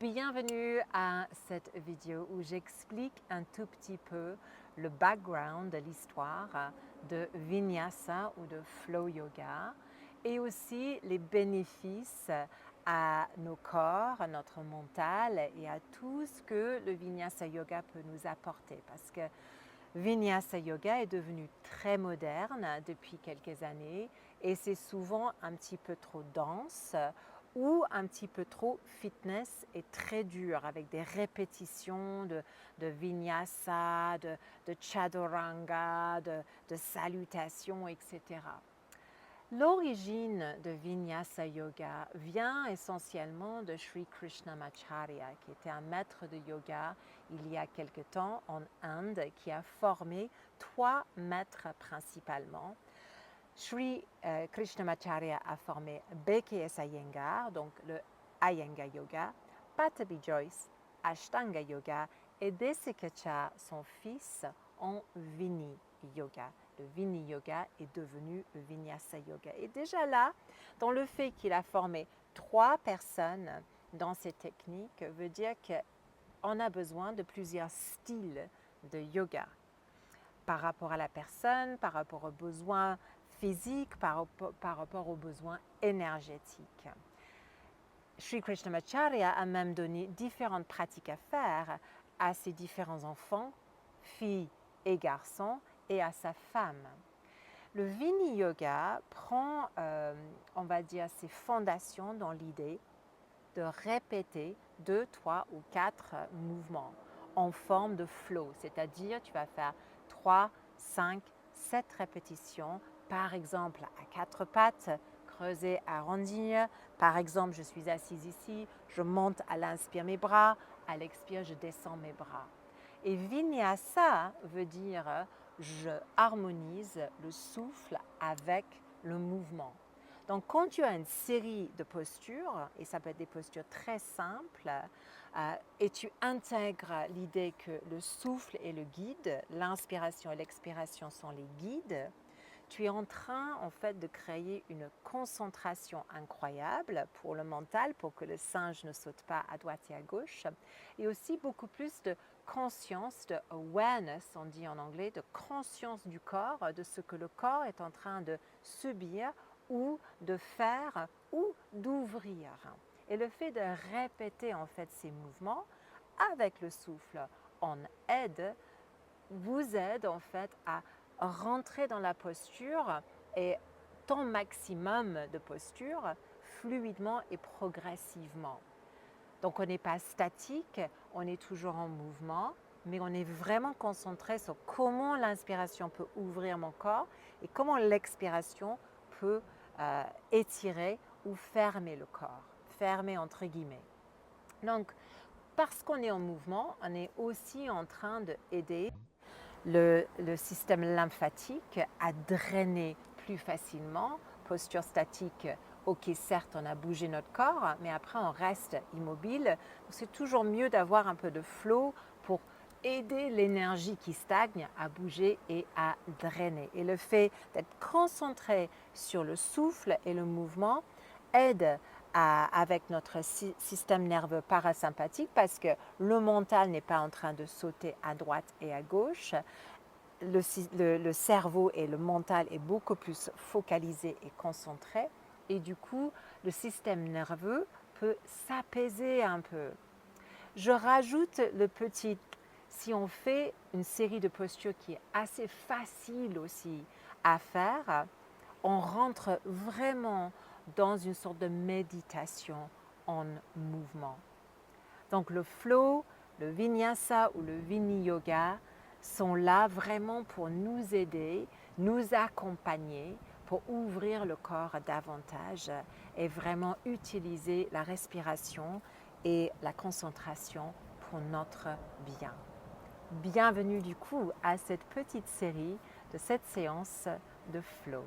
Bienvenue à cette vidéo où j'explique un tout petit peu le background de l'histoire de Vinyasa ou de Flow Yoga et aussi les bénéfices à nos corps, à notre mental et à tout ce que le Vinyasa Yoga peut nous apporter parce que Vinyasa Yoga est devenu très moderne depuis quelques années et c'est souvent un petit peu trop dense ou un petit peu trop fitness et très dur avec des répétitions de vinyasa, de chaturanga, de salutations, etc. L'origine de Vinyasa Yoga vient essentiellement de Sri Krishnamacharya, qui était un maître de yoga il y a quelque temps en Inde, qui a formé 3 maîtres principalement. Sri Krishnamacharya a formé B.K.S. Iyengar, donc le Iyengar Yoga, Pattabhi Jois, Ashtanga Yoga, et Desikachar, son fils, en Vini Yoga. Le Vini Yoga est devenu le Vinyasa Yoga. Et déjà là, dans le fait qu'il a formé 3 personnes dans ces techniques, veut dire qu'on a besoin de plusieurs styles de yoga par rapport à la personne, par rapport aux besoins physiques, par rapport aux besoins énergétiques. Sri Krishnamacharya a même donné différentes pratiques à faire à ses différents enfants, filles et garçons, et à sa femme. Le Vini Yoga prend, on va dire, ses fondations dans l'idée de répéter 2, 3 ou 4 mouvements en forme de flow, c'est-à-dire tu vas faire 3, 5, 7 répétitions, par exemple à 4 pattes, creuser, arrondir. Par exemple, je suis assise ici, je monte à l'inspire mes bras, à l'expire, je descends mes bras. Et Vinyasa veut dire je harmonise le souffle avec le mouvement. Donc, quand tu as une série de postures, et ça peut être des postures très simples, et tu intègres l'idée que le souffle est le guide, l'inspiration et l'expiration sont les guides, tu es en train en fait de créer une concentration incroyable pour le mental, pour que le singe ne saute pas à droite et à gauche, et aussi beaucoup plus de conscience, de awareness, on dit en anglais, de conscience du corps, de ce que le corps est en train de subir ou de faire ou d'ouvrir. Et le fait de répéter en fait ces mouvements avec le souffle en aide, vous aide en fait à rentrer dans la posture et ton maximum de posture fluidement et progressivement. Donc on n'est pas statique, on est toujours en mouvement, mais on est vraiment concentré sur comment l'inspiration peut ouvrir mon corps et comment l'expiration peut étirer ou fermer le corps, fermer entre guillemets. Donc parce qu'on est en mouvement, on est aussi en train d'aider le système lymphatique à drainer plus facilement. Posture statique, ok, certes, on a bougé notre corps, mais après, on reste immobile. C'est toujours mieux d'avoir un peu de flow pour aider l'énergie qui stagne à bouger et à drainer. Et le fait d'être concentré sur le souffle et le mouvement aide avec notre système nerveux parasympathique parce que le mental n'est pas en train de sauter à droite et à gauche. Le cerveau et le mental est beaucoup plus focalisé et concentré et du coup, le système nerveux peut s'apaiser un peu. Je rajoute le petit, si on fait une série de postures qui est assez facile aussi à faire, on rentre vraiment dans une sorte de méditation en mouvement. Donc le flow, le vinyasa ou le vini yoga sont là vraiment pour nous aider, nous accompagner, pour ouvrir le corps davantage et vraiment utiliser la respiration et la concentration pour notre bien. Bienvenue du coup à cette petite série de cette séance de flow.